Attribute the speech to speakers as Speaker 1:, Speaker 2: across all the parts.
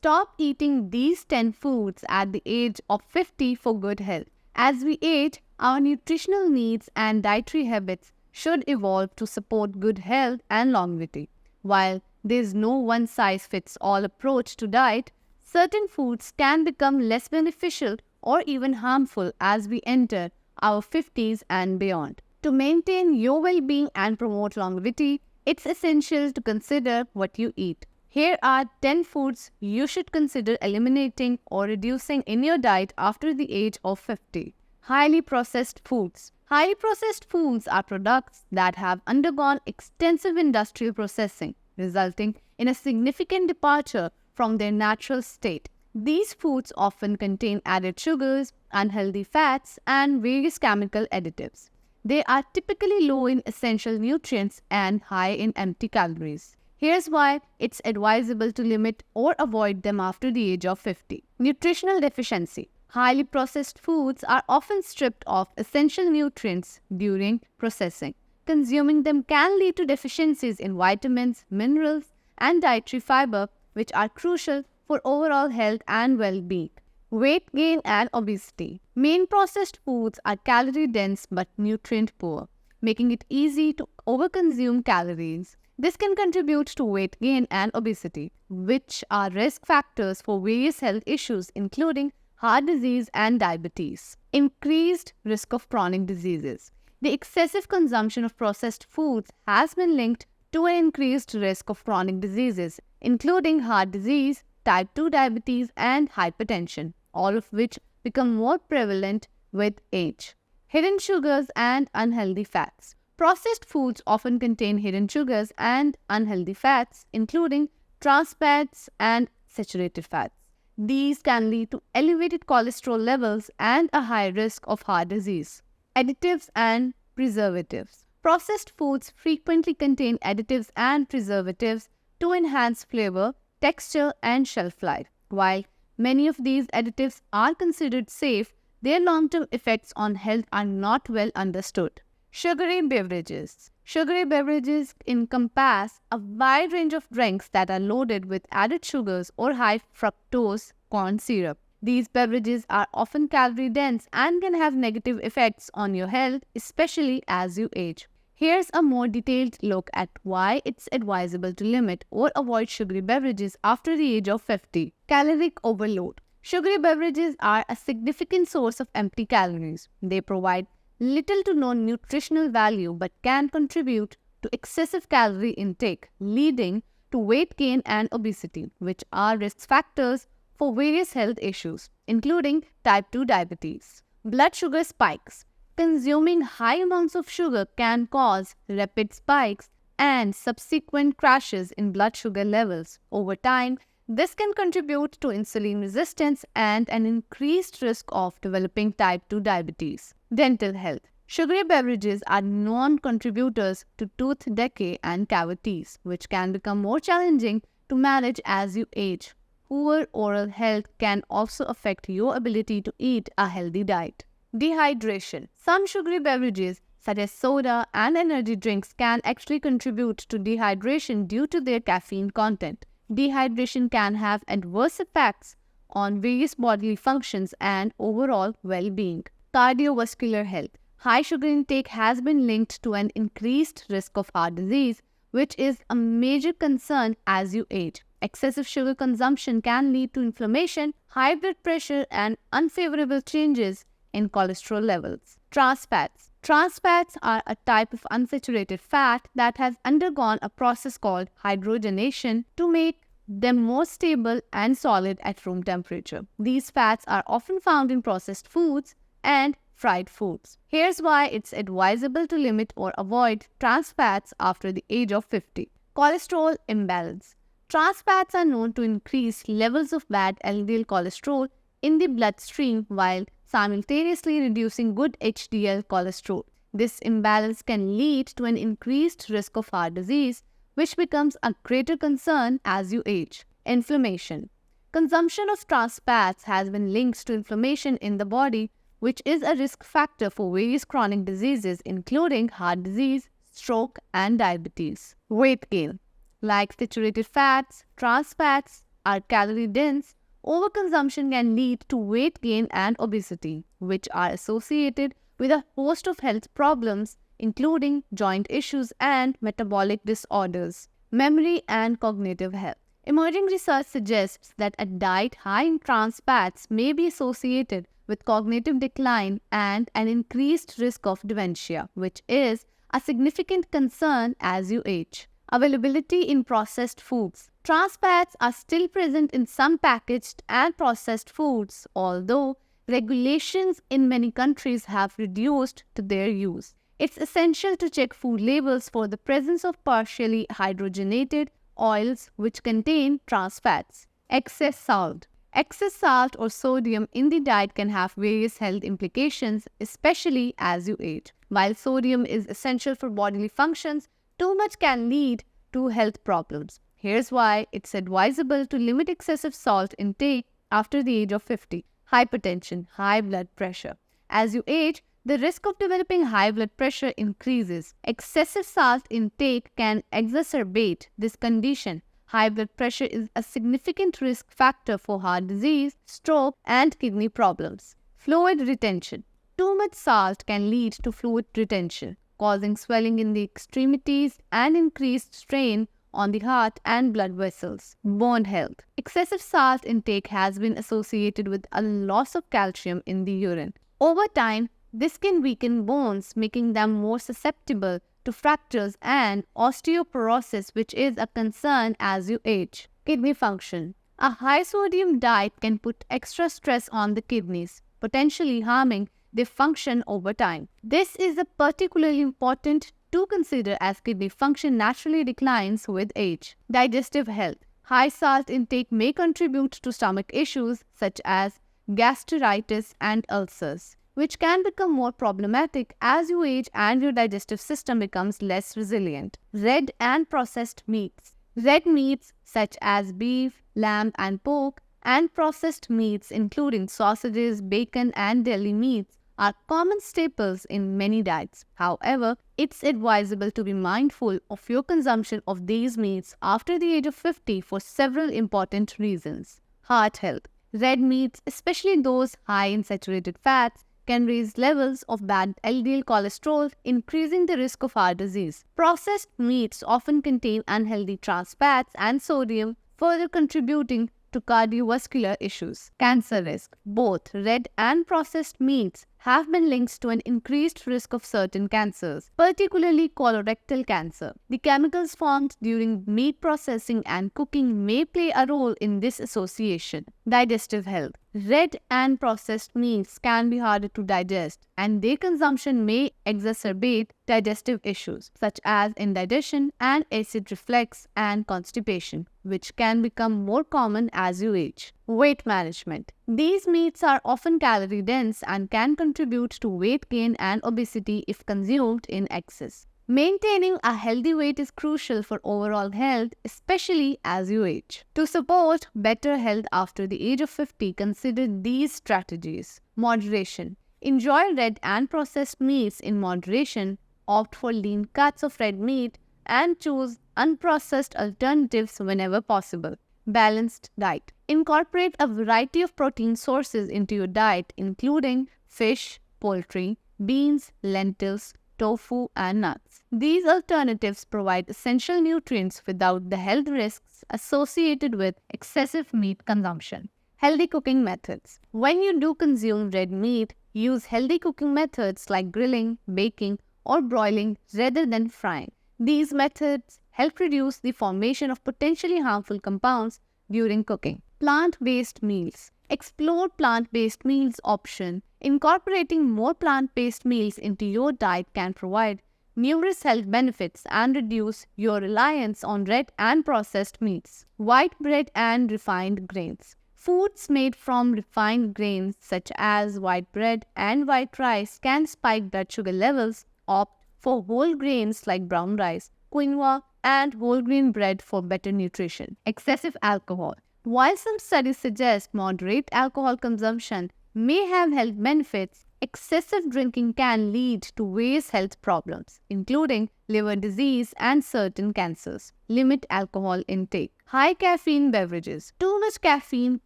Speaker 1: Stop eating these 10 foods at the age of 50 for good health. As we age, our nutritional needs and dietary habits should evolve to support good health and longevity. While there is no one-size-fits-all approach to diet, certain foods can become less beneficial or even harmful as we enter our 50s and beyond. To maintain your well-being and promote longevity, it's essential to consider what you eat. Here are 10 foods you should consider eliminating or reducing in your diet after the age of 50. Highly processed foods. Highly processed foods are products that have undergone extensive industrial processing, resulting in a significant departure from their natural state. These foods often contain added sugars, unhealthy fats, and various chemical additives. They are typically low in essential nutrients and high in empty calories. Here's why it's advisable to limit or avoid them after the age of 50. Nutritional deficiency. Highly processed foods are often stripped of essential nutrients during processing. Consuming them can lead to deficiencies in vitamins, minerals, and dietary fiber, which are crucial for overall health and well-being. Weight gain and obesity. Main processed foods are calorie-dense but nutrient-poor, making it easy to overconsume calories. This can contribute to weight gain and obesity, which are risk factors for various health issues including heart disease and diabetes. Increased risk of chronic diseases. The excessive consumption of processed foods has been linked to an increased risk of chronic diseases, including heart disease, type 2 diabetes, and hypertension, all of which become more prevalent with age. Hidden sugars and unhealthy fats. Processed foods often contain hidden sugars and unhealthy fats, including trans fats and saturated fats. These can lead to elevated cholesterol levels and a high risk of heart disease. Additives and preservatives. Processed foods frequently contain additives and preservatives to enhance flavor, texture, and shelf life. While many of these additives are considered safe, their long-term effects on health are not well understood. Sugary beverages. Sugary beverages encompass a wide range of drinks that are loaded with added sugars or high fructose corn syrup. These beverages are often calorie-dense and can have negative effects on your health, especially as you age. Here's a more detailed look at why it's advisable to limit or avoid sugary beverages after the age of 50. Caloric overload. Sugary beverages are a significant source of empty calories. They provide little to no nutritional value but can contribute to excessive calorie intake, leading to weight gain and obesity, which are risk factors for various health issues, including type 2 diabetes. Blood sugar spikes. Consuming high amounts of sugar can cause rapid spikes and subsequent crashes in blood sugar levels. Over time, this can contribute to insulin resistance and an increased risk of developing type 2 diabetes. Dental health. Sugary beverages are non-contributors to tooth decay and cavities, which can become more challenging to manage as you age. Poor oral health can also affect your ability to eat a healthy diet. Dehydration. Some sugary beverages, such as soda and energy drinks, can actually contribute to dehydration due to their caffeine content. Dehydration can have adverse effects on various bodily functions and overall well-being. Cardiovascular health. High sugar intake has been linked to an increased risk of heart disease, which is a major concern as you age. Excessive sugar consumption can lead to inflammation, high blood pressure, and unfavorable changes in cholesterol levels. Trans fats. Trans fats are a type of unsaturated fat that has undergone a process called hydrogenation to make them more stable and solid at room temperature. These fats are often found in processed foods and fried foods. Here's why it's advisable to limit or avoid trans fats after the age of 50. Cholesterol imbalance. Trans fats are known to increase levels of bad LDL cholesterol in the bloodstream while simultaneously reducing good HDL cholesterol. This imbalance can lead to an increased risk of heart disease, which becomes a greater concern as you age. Inflammation. Consumption of trans fats has been linked to inflammation in the body, which is a risk factor for various chronic diseases including heart disease, stroke, and diabetes. Weight gain. Like saturated fats, trans fats are calorie dense, overconsumption can lead to weight gain and obesity, which are associated with a host of health problems, including joint issues and metabolic disorders, memory and cognitive health. Emerging research suggests that a diet high in trans fats may be associated with cognitive decline and an increased risk of dementia, which is a significant concern as you age. Availability in processed foods. Trans fats are still present in some packaged and processed foods, although regulations in many countries have reduced to their use. It's essential to check food labels for the presence of partially hydrogenated oils which contain trans fats. Excess salt. Excess salt or sodium in the diet can have various health implications, especially as you age. While sodium is essential for bodily functions, too much can lead to health problems. Here's why it's advisable to limit excessive salt intake after the age of 50. Hypertension, high blood pressure. As you age, the risk of developing high blood pressure increases. Excessive salt intake can exacerbate this condition. High blood pressure is a significant risk factor for heart disease, stroke, and kidney problems. Fluid retention. Too much salt can lead to fluid retention, causing swelling in the extremities and increased strain on the heart and blood vessels. Bone health. Excessive salt intake has been associated with a loss of calcium in the urine. Over time, this can weaken bones, making them more susceptible to fractures and osteoporosis, which is a concern as you age. Kidney function. A high sodium diet can put extra stress on the kidneys, potentially harming their function over time. This is particularly important to consider as kidney function naturally declines with age. Digestive health. High salt intake may contribute to stomach issues such as gastritis and ulcers, which can become more problematic as you age and your digestive system becomes less resilient. Red and processed meats. Red meats such as beef, lamb, and pork, and processed meats including sausages, bacon, and deli meats are common staples in many diets. However, it's advisable to be mindful of your consumption of these meats after the age of 50 for several important reasons. Heart health. Red meats, especially those high in saturated fats, can raise levels of bad LDL cholesterol, increasing the risk of heart disease. Processed meats often contain unhealthy trans fats and sodium, further contributing to cardiovascular issues. Cancer risk. Both red and processed meats have been linked to an increased risk of certain cancers, particularly colorectal cancer. The chemicals formed during meat processing and cooking may play a role in this association. Digestive health. Red and processed meats can be harder to digest, and their consumption may exacerbate digestive issues such as indigestion and acid reflux and constipation, which can become more common as you age. Weight management. These meats are often calorie dense and can contribute to weight gain and obesity if consumed in excess. Maintaining a healthy weight is crucial for overall health, especially as you age. To support better health after the age of 50, consider these strategies. Moderation. Enjoy red and processed meats in moderation. Opt for lean cuts of red meat and choose unprocessed alternatives whenever possible. Balanced diet. Incorporate a variety of protein sources into your diet, including fish, poultry, beans, lentils, tofu, and nuts. These alternatives provide essential nutrients without the health risks associated with excessive meat consumption. Healthy cooking methods. When you do consume red meat, use healthy cooking methods like grilling, baking, or broiling rather than frying. These methods help reduce the formation of potentially harmful compounds during cooking. Plant-based meals. Explore plant-based meals option. Incorporating more plant-based meals into your diet can provide numerous health benefits and reduce your reliance on red and processed meats. White bread and refined grains. Foods made from refined grains such as white bread and white rice can spike blood sugar levels. Opt for whole grains like brown rice, quinoa, and whole grain bread for better nutrition. Excessive alcohol. While some studies suggest moderate alcohol consumption may have health benefits, Excessive drinking can lead to various health problems, including liver disease and certain cancers. Limit alcohol intake. High caffeine beverages. Too much caffeine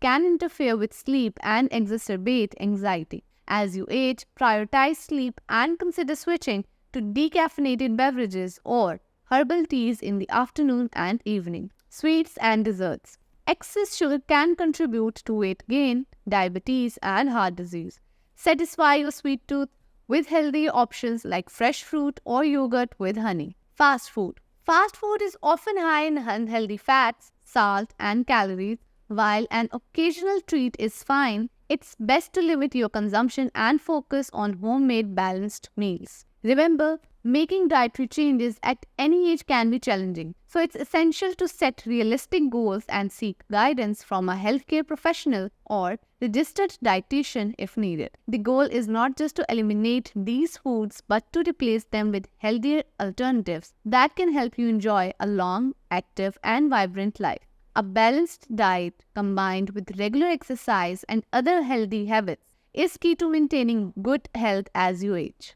Speaker 1: can interfere with sleep and exacerbate anxiety. As you age, prioritize sleep and consider switching to decaffeinated beverages or herbal teas in the afternoon and evening. Sweets and desserts. Excess sugar can contribute to weight gain, diabetes, and heart disease. Satisfy your sweet tooth with healthy options like fresh fruit or yogurt with honey. Fast food. Fast food is often high in unhealthy fats, salt, and calories. While an occasional treat is fine, it's best to limit your consumption and focus on homemade balanced meals. Remember, making dietary changes at any age can be challenging, so it's essential to set realistic goals and seek guidance from a healthcare professional or registered dietitian if needed. The goal is not just to eliminate these foods but to replace them with healthier alternatives that can help you enjoy a long, active, and vibrant life. A balanced diet combined with regular exercise and other healthy habits is key to maintaining good health as you age.